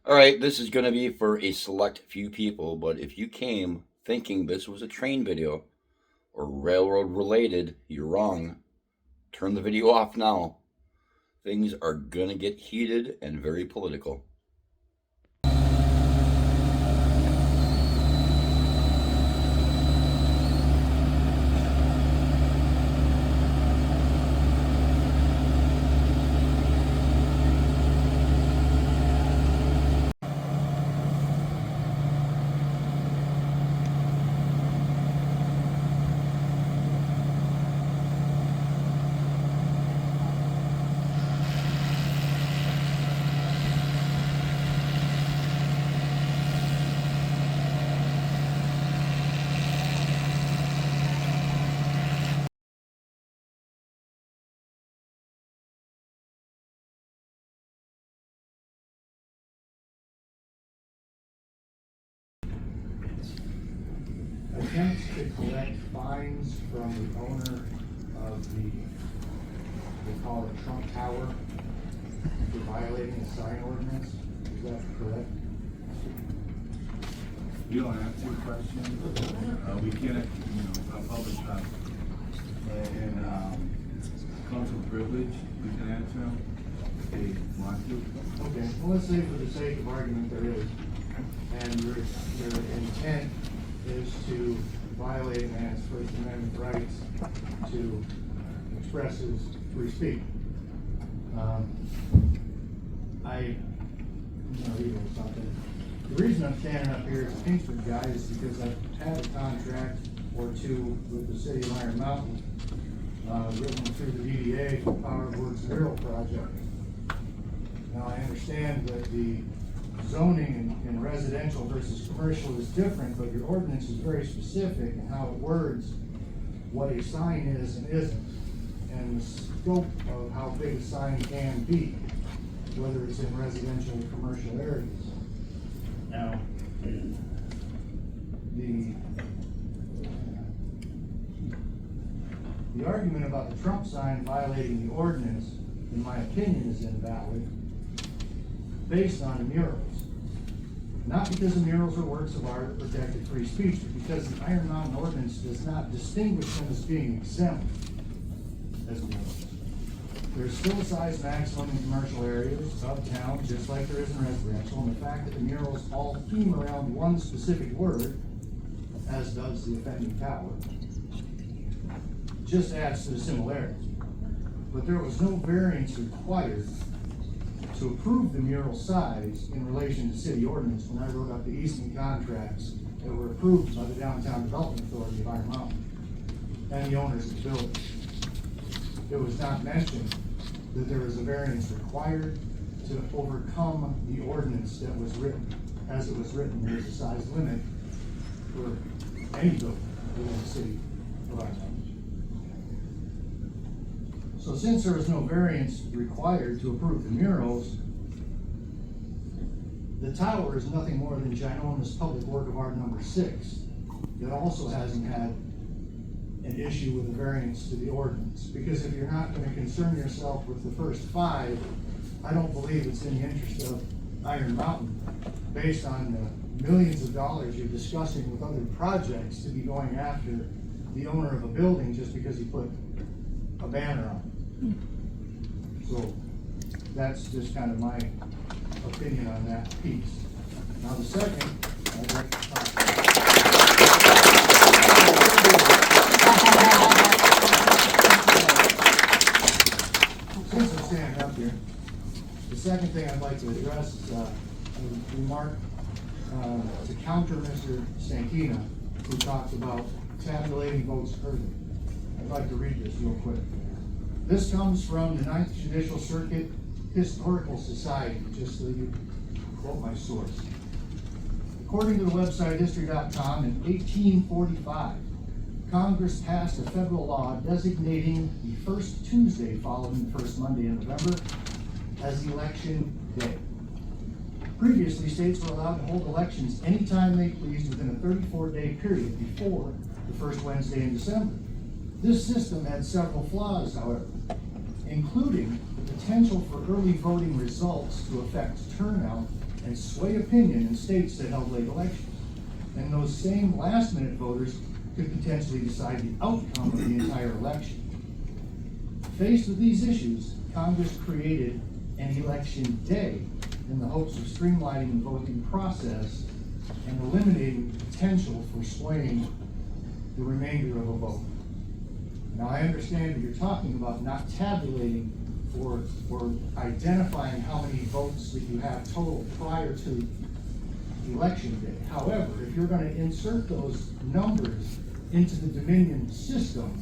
All right, this is going to be for a select few people, but if you came thinking this was a train video or railroad related, you're wrong. Turn the video off now. Things are going to get heated and very political. Attempts to collect fines from the owner of the, they call it Trump Tower, for violating the sign ordinance. Is that correct? You don't answer questions. We can't, public, and council privilege, we can answer them if they want to. Okay, well, let's say for the sake of argument there is, and your intent is to violate a man's First Amendment rights to express his free speech. Something. The reason I'm standing up here as a Kingsford guy is because I've had a contract or two with the city of Iron Mountain, written through the DDA for Power Works Mural Project. Now, I understand that the zoning in residential versus commercial is different, but your ordinance is very specific in how it words what a sign is and isn't, and the scope of how big a sign can be, whether it's in residential or commercial areas. Now, the argument about the Trump sign violating the ordinance, in my opinion, is invalid, based on murals. Not because the murals are works of art or protected free speech, but because the Iron Mountain Ordinance does not distinguish them as being exempt as murals. There's still a size maximum in commercial areas of town, just like there is in residential, and the fact that the murals all theme around one specific word, as does the offending tower, just adds to the similarities. But there was no variance required to approve the mural size in relation to city ordinance when I wrote up the easement contracts that were approved by the Downtown Development Authority of Iron Mountain and the owners of the building. It was not mentioned that there was a variance required to overcome the ordinance that was written. As it was written, there's a size limit for any building within the city of Iron Mountain. So since there was no variance required to approve the murals, the tower is nothing more than ginormous public work of art number 6 that also hasn't had an issue with a variance to the ordinance. Because if you're not going to concern yourself with the first 5, I don't believe it's in the interest of Iron Mountain, based on the millions of dollars you're discussing with other projects, to be going after the owner of a building just because he put a banner on it. So that's just kind of my opinion on that piece. Now the second, I'd like to talk about. Since I'm standing up here, the second thing I'd like to address is a remark to counter Mr. Santina, who talked about tabulating votes early. I'd like to read this real quick. This comes from the 9th Judicial Circuit Historical Society, just so you quote my source. According to the website history.com, in 1845, Congress passed a federal law designating the first Tuesday following the first Monday in November as Election Day. Previously, states were allowed to hold elections anytime they pleased within a 34-day period before the first Wednesday in December. This system had several flaws, however, including the potential for early voting results to affect turnout and sway opinion in states that held late elections. And those same last-minute voters could potentially decide the outcome of the entire election. Faced with these issues, Congress created an election day in the hopes of streamlining the voting process and eliminating the potential for swaying the remainder of a vote. Now, I understand that you're talking about not tabulating or identifying how many votes that you have total prior to election day. However, if you're going to insert those numbers into the Dominion system,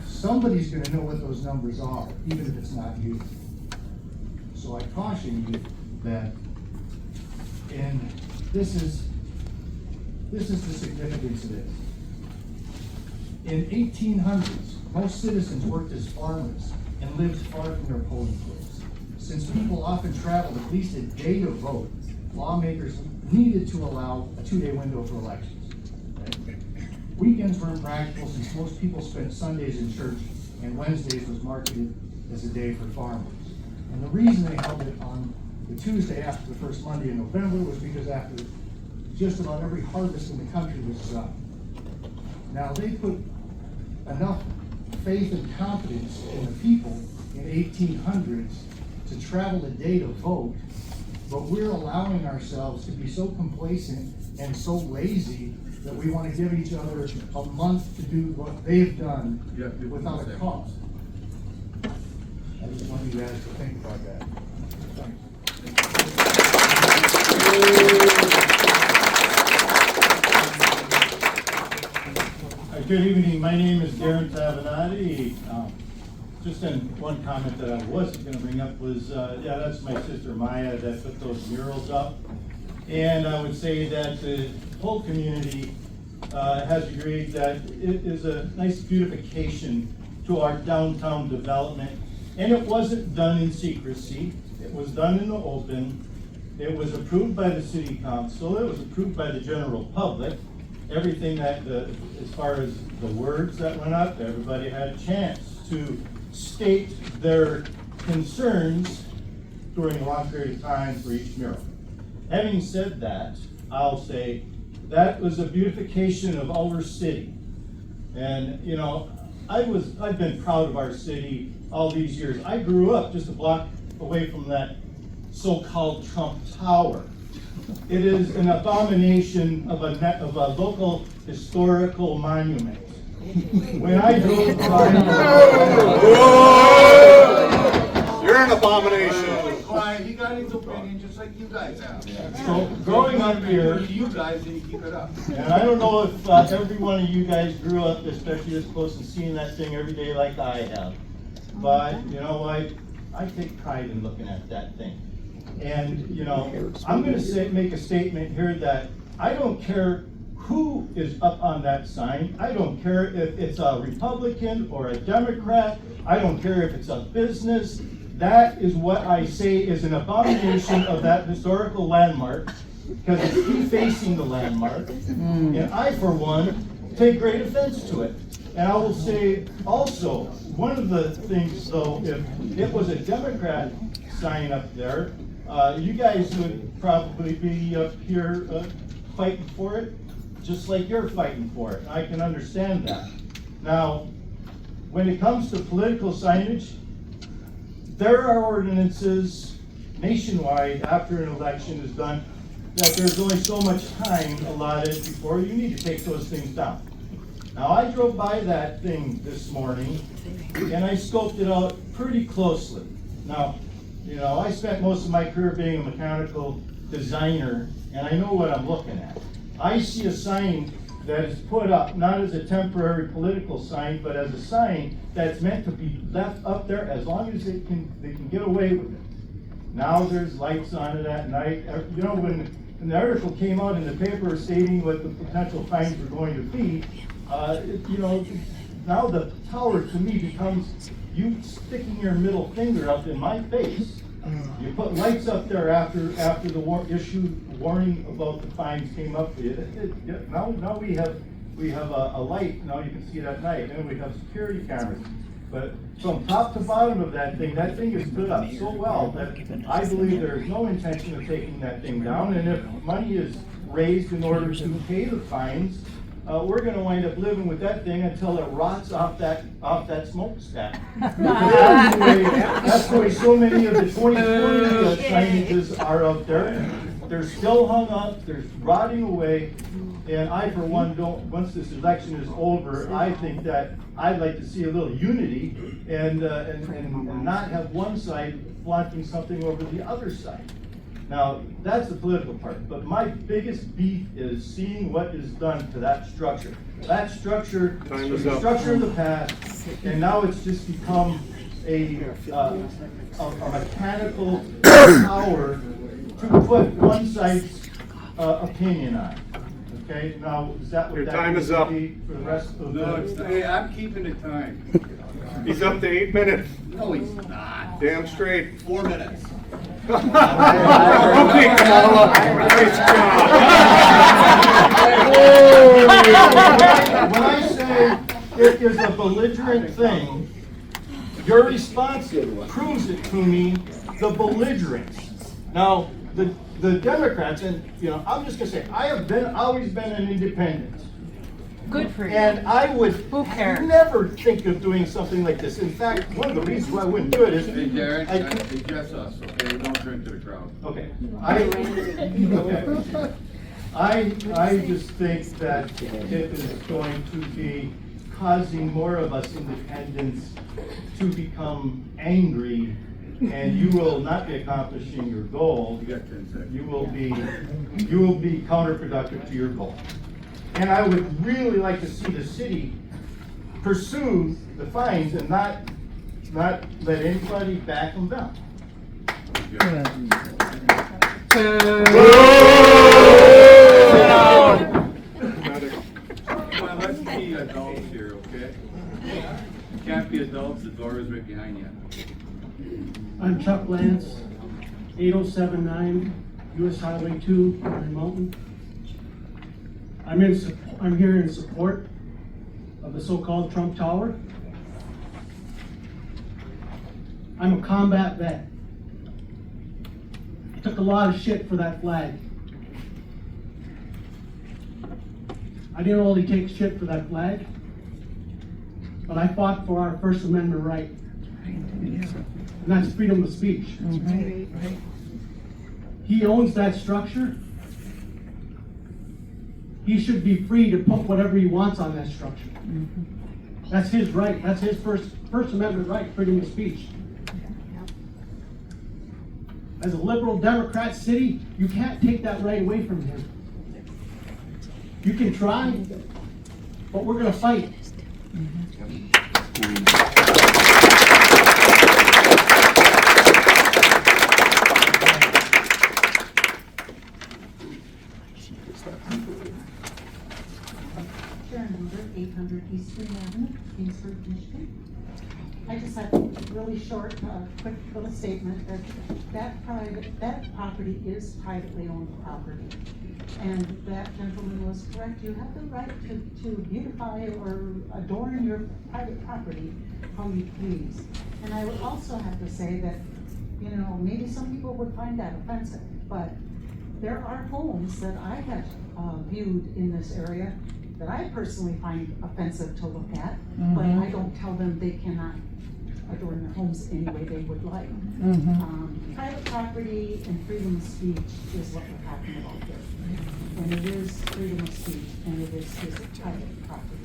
somebody's going to know what those numbers are, even if it's not you. So I caution you that, and this is the significance of this. In 1800s, most citizens worked as farmers and lived far from their polling place. Since people often traveled at least a day to vote, lawmakers needed to allow a 2-day window for elections. Okay? Weekends were impractical since most people spent Sundays in church, and Wednesdays was marketed as a day for farmers. And the reason they held it on the Tuesday after the first Monday in November was because after just about every harvest in the country was done. Now, they put enough faith and confidence in the people in 1800s to travel a day to vote, but we're allowing ourselves to be so complacent and so lazy that we want to give each other a month to do what they've done without a cost. I just want you guys to think about that. Good evening. My name is Darren Tavenati. Just in one comment that I wasn't going to bring up was, yeah, that's my sister Maya that put those murals up. And I would say that the whole community has agreed that it is a nice beautification to our downtown development. And it wasn't done in secrecy. It was done in the open. It was approved by the city council. It was approved by the general public. Everything that, as far as the words that went up, everybody had a chance to state their concerns during a long period of time for each mural. Having said that, I'll say that was a beautification of our city. And, you know, I've been proud of our city all these years. I grew up just a block away from that so-called Trump Tower. It is an abomination of a local historical monument. When I drove by, you're an abomination. Quiet, he got his opinion just like you guys have. so growing up here, You guys didn't keep it up. and I don't know if every one of you guys grew up, especially this close, and seeing that thing every day like I have. But you know what? I take pride in looking at that thing. And, you know, I'm going to make a statement here that I don't care who is up on that sign. I don't care if it's a Republican or a Democrat. I don't care if it's a business. That is what I say is an abomination of that historical landmark, because it's defacing the landmark. And I, for one, take great offense to it. And I will say also, one of the things, though, if it was a Democrat sign up there, you guys would probably be up here fighting for it, just like you're fighting for it. I can understand that. Now, when it comes to political signage, there are ordinances nationwide after an election is done that there's only so much time allotted before you need to take those things down. Now, I drove by that thing this morning and I scoped it out pretty closely. Now, you know, I spent most of my career being a mechanical designer, and I know what I'm looking at. I see a sign that is put up not as a temporary political sign, but as a sign that's meant to be left up there as long as they can get away with it. Now there's lights on it at night. You know, when the article came out in the paper stating what the potential fines were going to be, you know, now the tower to me becomes you sticking your middle finger up in my face. You put lights up there after the warning about the fines came up. Now we have a light. Now you can see it at night, and we have security cameras. But from top to bottom of that thing is put up so well that I believe there is no intention of taking that thing down. And if money is raised in order to pay the fines, we're gonna wind up living with that thing until it rots off that smokestack. That's the way so many of the 2020 signages are out there. They're still hung up, they're rotting away. And I, for one, once this election is over, I think that I'd like to see a little unity and not have one side flaunting something over the other side. Now, that's the political part, but my biggest beef is seeing what is done to that structure. That structure was the structure of the past, and now it's just become a mechanical power to put one side's opinion on. Okay, now, is that what Your that time needs is to up. be for the rest of No, it's, the? hey, I'm keeping the time. He's up to 8 minutes. No, he's not. Damn straight. 4 minutes. Okay, Kamala. Nice job. When I say it is a belligerent thing, your response proves it to me, the belligerence. Now, the Democrats, and I'm just gonna say, I have always been an independent. Good for you. And I would Who cares? never think of doing something like this. In fact, one of the reasons why I wouldn't do it is. Hey, Darren, I- address us, okay? We don't drink to the crowd. Okay. I just think that it is going to be causing more of us independents to become angry, and you will not be accomplishing your goal. You got 10 seconds. You will be counterproductive to your goal. And I would really like to see the city pursue the fines and not let anybody back them down. Come on, let's be adults here, okay? You can't be adults, the door is right behind you. I'm Chuck Lance, 8079 US Highway 2, Iron Mountain. I'm here in support of the so-called Trump Tower. I'm a combat vet. I took a lot of shit for that flag. I didn't only take shit for that flag, but I fought for our First Amendment right. And that's freedom of speech. He owns that structure. He should be free to put whatever he wants on that structure. That's his right. That's his First Amendment right, freedom of speech. As a liberal Democrat city, you can't take that right away from him. You can try, but we're gonna fight. Chair number 800 Eastern Avenue, Kingsford, Michigan. I just have a really short, quick little statement that that property is privately owned property. And that gentleman was correct. You have the right to beautify or adorn your private property how you please. And I would also have to say that, maybe some people would find that offensive, but there are homes that I have viewed in this area that I personally find offensive to look at, but I don't tell them they cannot adorn their homes any way they would like. Private property and freedom of speech is what we're talking about here. And it is freedom of speech, and it is his private property.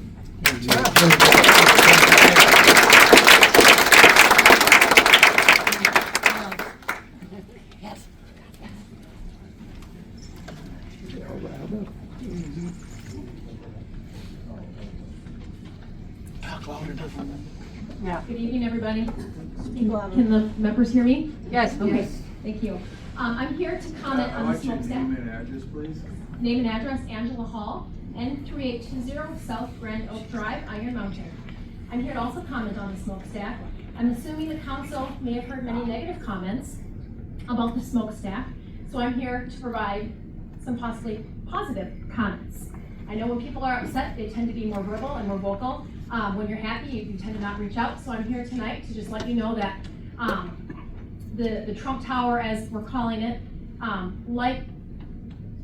Good evening, everybody. Can the members hear me? Yes, Okay, thank you. I'm here to comment I'd on the like your smokestack. name and address, please. Name and address, Angela Hall, N3820 South Grand Oak Drive, Iron Mountain. I'm here to also comment on the smokestack. I'm assuming the council may have heard many negative comments about the smokestack, so I'm here to provide some possibly positive comments. I know when people are upset, they tend to be more verbal and more vocal. When you're happy, you tend to not reach out, so I'm here tonight to just let you know that the Trump Tower, as we're calling it, like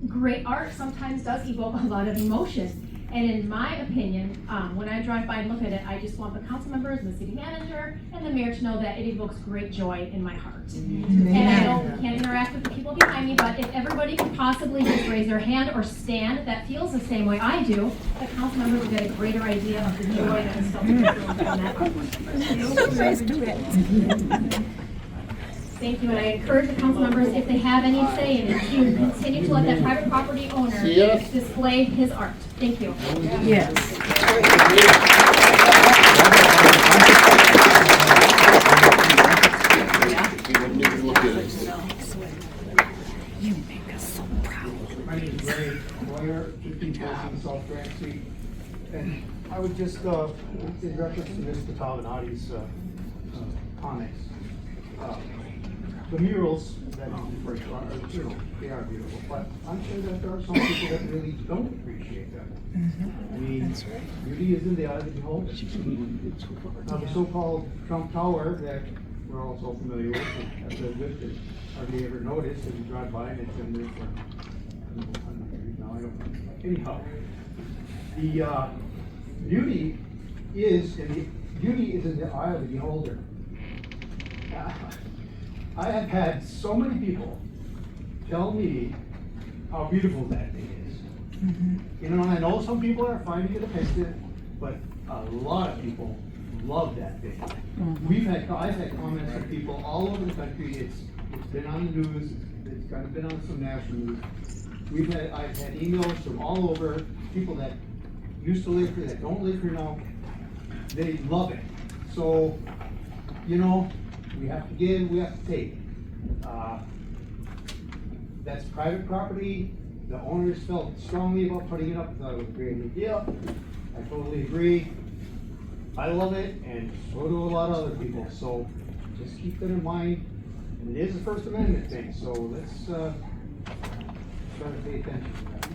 great art, sometimes does evoke a lot of emotion. And in my opinion, when I drive by and look at it, I just want the council members, the city manager, and the mayor to know that it evokes great joy in my heart. And I know we can't interact with the people behind me, but if everybody could possibly just raise their hand or stand that feels the same way I do, the council members will get a greater idea of the joy that is felt in that. Thank you, and I encourage the council members, if they have any say in it, to continue to let that private property owner display his art. Thank you. Yes. My name is Ray Boyer, 15,000 South Grand Street. And I would just, in reference to Mr. Pavanati's comments, the murals that you referred to are, you know, they are beautiful, but I'm sure that there are some people that really don't appreciate them. I mean, beauty is in the eye of the beholder. Now, the so-called Trump Tower that we're all so familiar with, and as a good, hardly ever noticed, and you drive by and it's been there for, anyhow, the beauty is in the eye of the beholder. I have had so many people tell me how beautiful that thing is. You know, and I know some people are finding it offensive, but a lot of people love that thing. I've had comments from people all over the country. It's been on the news. It's kind of been on some national news. I've had emails from all over, people that used to live here, that don't live here now. They love it. So, you know, we have to give, we have to take. That's private property. The owners felt strongly about putting it up, thought it was a great idea. I totally agree. I love it, and so do a lot of other people. So just keep that in mind. And it is a First Amendment thing, so let's try to pay attention to that.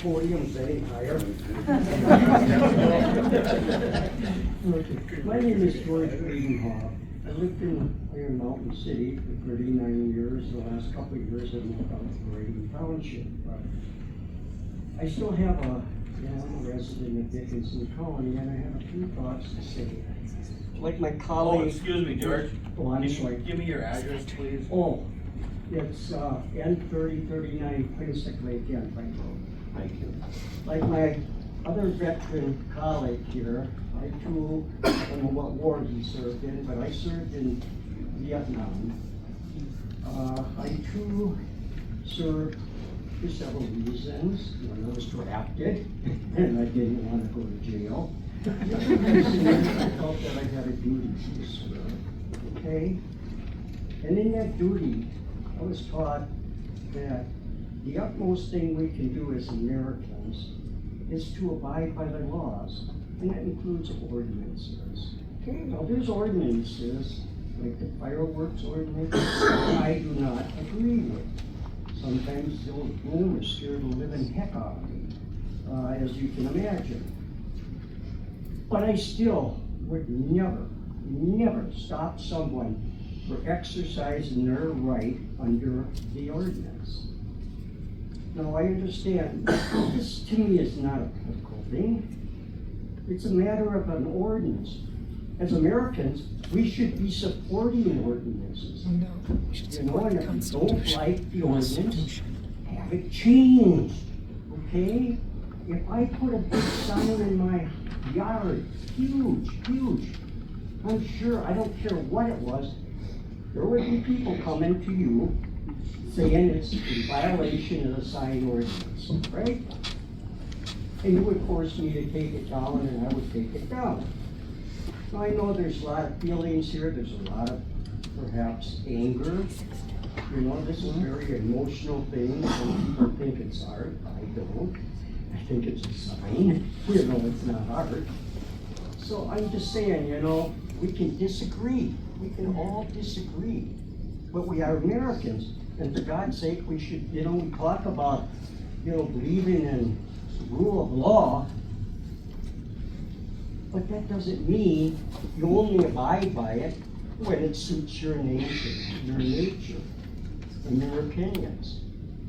Podium's any higher. My name is George Rittenhouse. I lived in Iron Mountain City for 39 years. The last couple of years I've moved out to Braden Township. But I still have I'm a resident of Dickinson County, and I have a few thoughts to say. Like my colleague. Oh, excuse me, George. Oh, I'm Can sorry. you give me your address, please? Oh, it's N3039 Quinsick Lake End Road. Thank you. Like my other veteran colleague here, I too don't know what war he served in, but I served in Vietnam. I too served for several reasons. One, I was drafted, and I didn't want to go to jail. The other reason is I felt that I had a duty to serve. Okay? And in that duty, I was taught that the utmost thing we can do as Americans is to abide by the laws, and that includes ordinances. Now, there's ordinances, like the fireworks ordinance, I do not agree with. Sometimes those boom scare the living heck out of me, as you can imagine. But I still would never stop someone for exercising their right under the ordinance. Now, I understand, this to me is not a political thing. It's a matter of an ordinance. As Americans, we should be supporting ordinances. You know, and if you don't like the ordinance, have it changed, okay? If I put a big sign in my yard, huge, I'm sure, I don't care what it was, there would be people coming to you saying it's in violation of the sign ordinance, right? And you would force me to take it down, and I would take it down. Now, I know there's a lot of feelings here, there's a lot of perhaps anger. You know, this is a very emotional thing. Some people think it's art, I don't. I think it's a sign, you know, it's not art. So I'm just saying, you know, we can disagree. We can all disagree. But we are Americans, and for God's sake, we should, you know, we talk about, you know, believing in rule of law, but that doesn't mean you only abide by it when it suits your nature, and your opinions.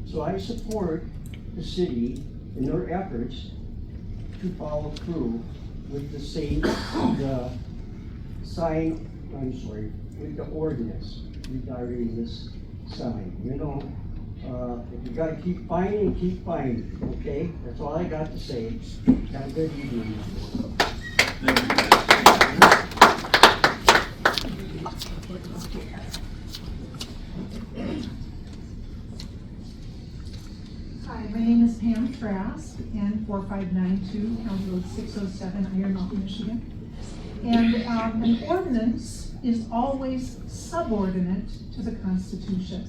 So I support the city in their efforts to follow through with the with the ordinance regarding this sign. You know, if you gotta keep fighting, okay? That's all I got to say. Have a good evening. Hi, my name is Pam Trask, and 4592 County Road 607, Iron Mountain, Michigan. And an ordinance is always subordinate to the Constitution.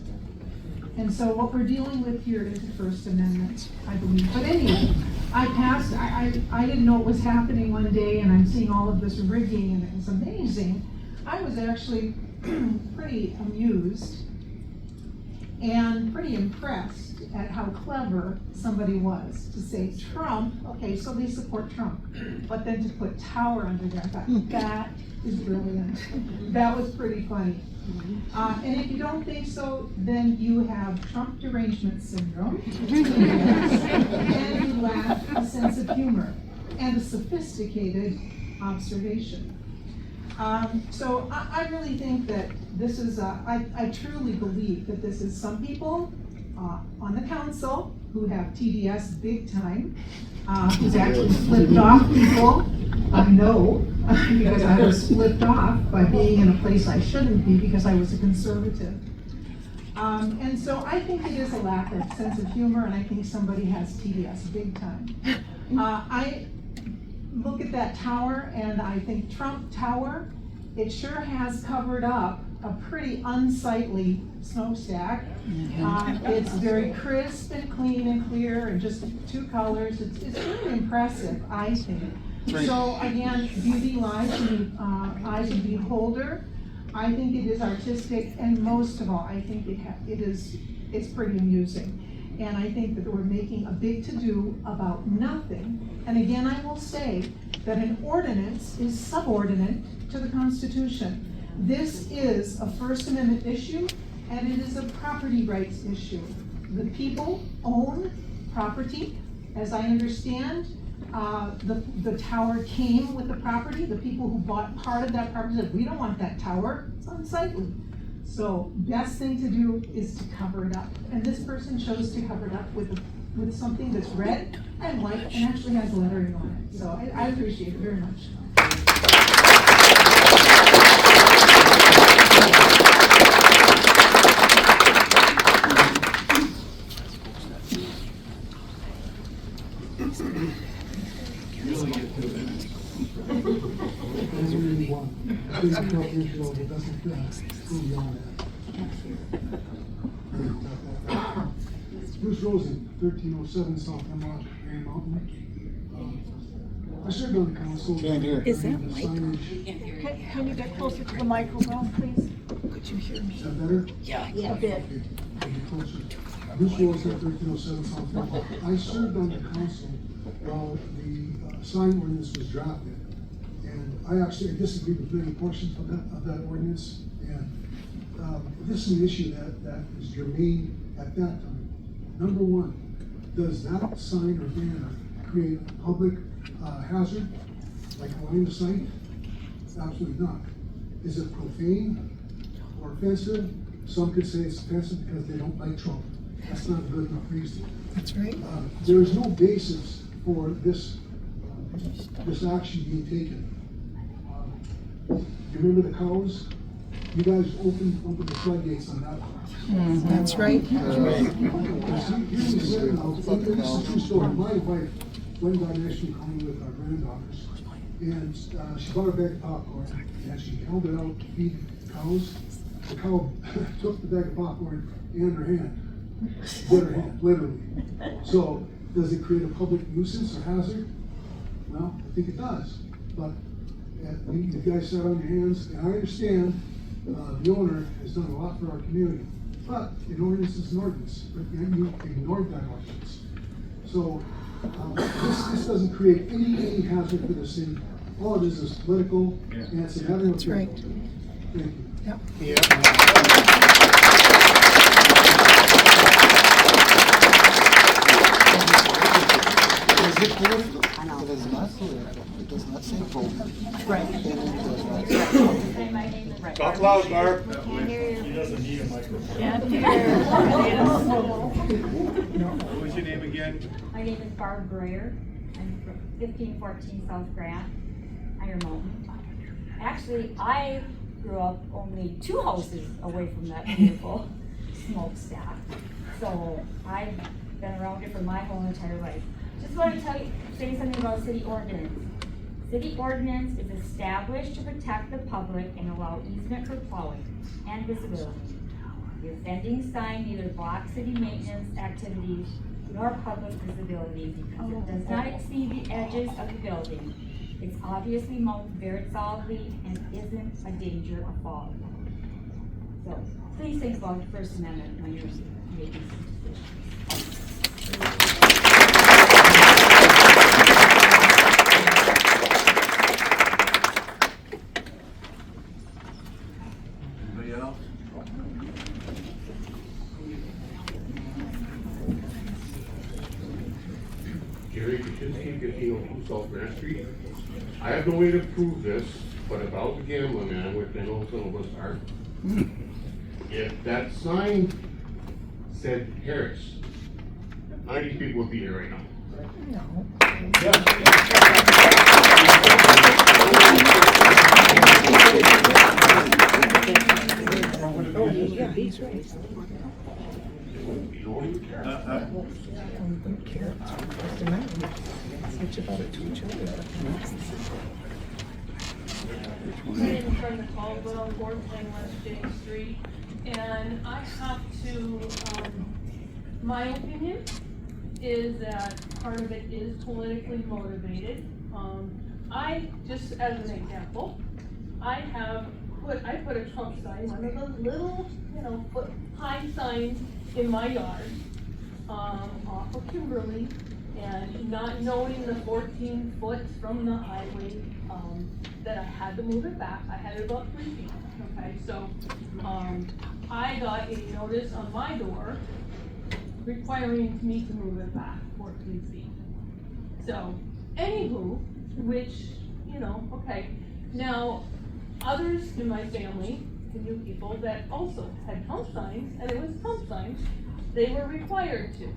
And so what we're dealing with here is the First Amendment, I believe. But anyway, I didn't know what was happening one day, and I'm seeing all of this rigging, and it was amazing. I was actually pretty amused and pretty impressed at how clever somebody was to say Trump, okay, so they support Trump, but then to put tower under there. I thought, that is brilliant. That was pretty funny. And if you don't think so, then you have Trump derangement syndrome, and you lack a sense of humor and a sophisticated observation. So I really think that this is, I truly believe that this is some people on the council who have TDS big time, who's actually flipped off people. I know, because I was flipped off by being in a place I shouldn't be because I was a conservative. And so I think it is a lack of sense of humor, and I think somebody has TDS big time. I look at that tower, and I think Trump Tower, it sure has covered up a pretty unsightly smokestack. It's very crisp and clean and clear, and just two colors. It's really impressive, I think. So again, beauty lies in the eyes of the beholder. I think it is artistic, and most of all, I think it's pretty amusing. And I think that we're making a big to-do about nothing. And again, I will say that an ordinance is subordinate to the Constitution. This is a First Amendment issue, and it is a property rights issue. The people own property. As I understand, the tower came with the property. The people who bought part of that property said, we don't want that tower, it's unsightly. So best thing to do is to cover it up. And this person chose to cover it up with something that's red and white and actually has lettering on it. So I appreciate it very much. Bruce Rosen, 1307 South Hemlock, Iron Mountain. I served on the council. Is that mic? Can you get closer to the microphone, please? Could you hear me? Is that better? Yeah. A bit. Bruce Rosen, 1307 South Hemlock. I served on the council while the sign ordinance was drafted. And I actually disagreed with many portions of that ordinance. And this is an issue that is germane at that time. Number one, does that sign or banner create a public hazard, like line of sight? Absolutely not. Is it profane or offensive? Some could say it's offensive because they don't like Trump. That's not a good enough reason. That's right. There is no basis for this action being taken. You remember the cows? You guys opened the floodgates on that one. That's right. Here's a true story. My wife went down National County with our granddaughters, and she bought a bag of popcorn, and she held it out to feed cows. The cow took the bag of popcorn and her hand, with her hand, literally. So, does it create a public nuisance or hazard? Well, I think it does. But You guys sat on your hands, and I understand, the owner has done a lot for our community. But an ordinance is an ordinance, but yet you ignored that ordinance. So, this doesn't create any hazard for the city. All it is political, and it's an avenue. That's right. Thank you. Talk loud, Barb. What was your name again? My name is Barb Breyer. I'm from 1514 South Grant, Iron Mountain. Actually, I grew up only 2 houses away from that beautiful smokestack. So I've been around it for my whole entire life. Just want to say something about city ordinance. City ordinance is established to protect the public and allow easement for plowing and visibility. The offending sign neither blocks city maintenance activities nor public visibility because it does not exceed the edges of the building. It's obviously mounted very solidly and isn't a danger of falling. So please think about the First Amendment when you're making decisions. Anybody else? Jerry Kaczynski, 1502 South Grant Street. I have no way to prove this, but about the gambling man, which I know some of us are. If that sign said Harris, none of these people would be here right now. My name is Brenda Caldwell, 410 West James Street, and I have to, my opinion is that part of it is politically motivated. Just as an example, I put a Trump sign, one of those little, foot high signs in my yard, off of Kimberly, and not knowing the 14 foot from the highway, that I had to move it back. I had it about 3 feet, okay? So, I got a notice on my door requiring me to move it back 14 feet. So, anywho, which, okay. Now, others in my family, the new people that also had Trump signs, and it was Trump signs, they were required to,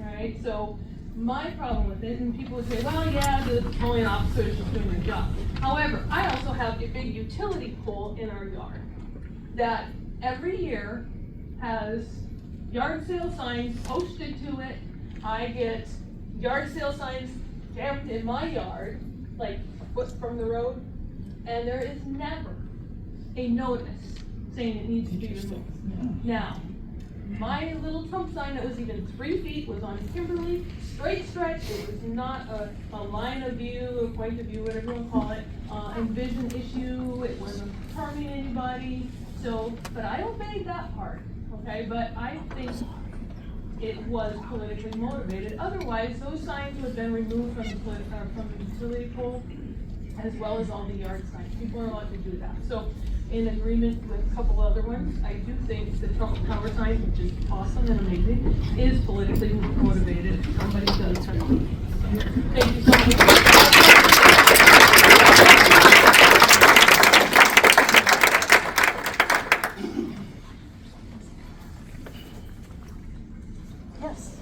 alright? So, my problem with it, and people would say, well, yeah, the polling officers are doing their job. However, I also have a big utility pole in our yard that every year has yard sale signs posted to it. I get yard sale signs stamped in my yard, like a foot from the road, and there is never a notice saying it needs to be removed. Now, my little Trump sign that was even 3 feet was on Kimberly, straight stretch. It was not a line of view, a point of view, whatever you want to call it, envision issue. It wasn't harming anybody. So, but I obeyed that part, okay? But I think it was politically motivated. Otherwise, those signs would have been removed from the utility pole, as well as all the yard signs. People are allowed to do that. So, in agreement with a couple other ones, I do think the Trump power sign, which is awesome and amazing, is politically motivated. Somebody does have to. Thank you so much. Yes.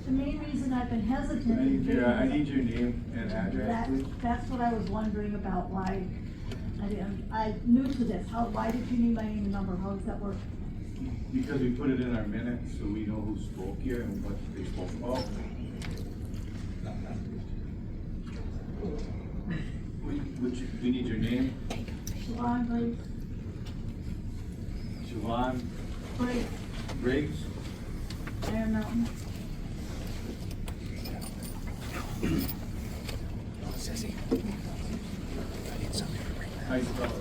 The main reason I've been hesitant. I need your name and address, please. That's what I was wondering about, why, I'm new to this, why did you need my name and number, how does that work? Because we put it in our minutes, so we know who spoke here and what they spoke about. We need your name. Siobhan Briggs. Siobhan Briggs. Briggs. Iron Mountain. How you spell it?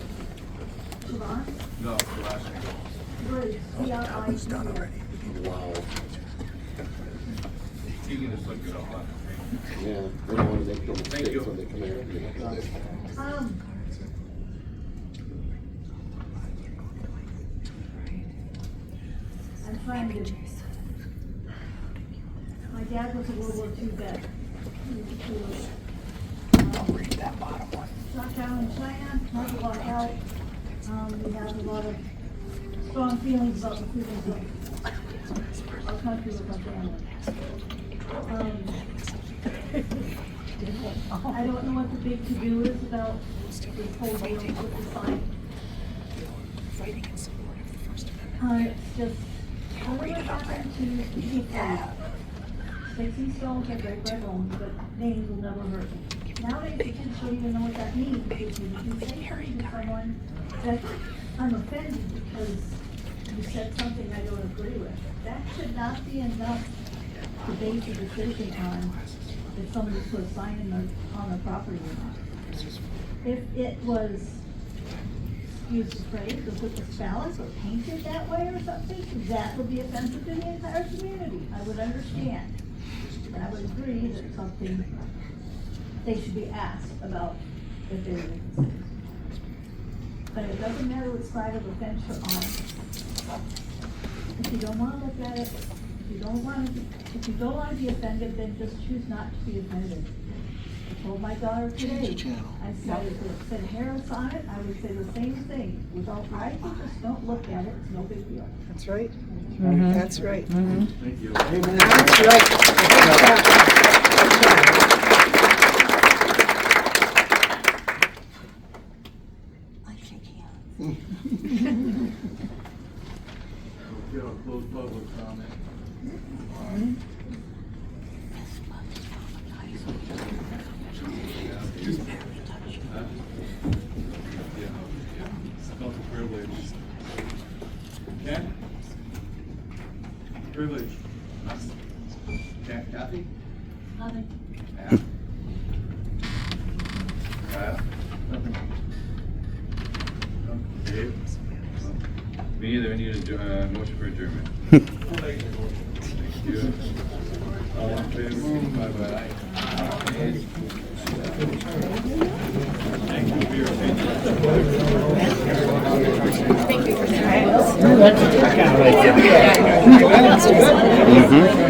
Siobhan? No, the last name. Bruce, C-R-I-C-E. Wow. You can just look it up. Yeah, we don't want to make no Thank mistakes you. when they come here. I'm trying to. My dad was a World War II vet. Read that bottom one. Shot down in China, not a lot of help. We have a lot of strong feelings about the freedoms of our country with our family. I don't know what the big to-do is about this whole deal with the sign. It's just, whatever happened to people, sticks and stones are break my bones, but names will never hurt me. Nowadays, the kids don't even know what that means, because if you say something to someone that I'm offended because you said something I don't agree with, that should not be enough to base a decision on if somebody put a sign on the property or not. If it was, excuse the phrase, or put the phallus or painted that way or something, that would be offensive to the entire community. I would understand. And I would agree that something they should be asked about if they were considered. But it doesn't matter what side of the fence you're on. If you don't wanna look at it, if you don't wanna be offended, then just choose not to be offended. I told my daughter today, I said, if it said Harris on it, I would say the same thing. Without right, just don't look at it, it's no big deal. That's right. That's right. Thank you. That's right. Okay, I'll close public comment. About the privilege. Ken? Privilege. Kathy? Nothing. Al? Kyle? Dave? Me either. I need a motion for adjournment. Thank you. All in favor? Bye-bye. Thank you for your opinion. Thank you.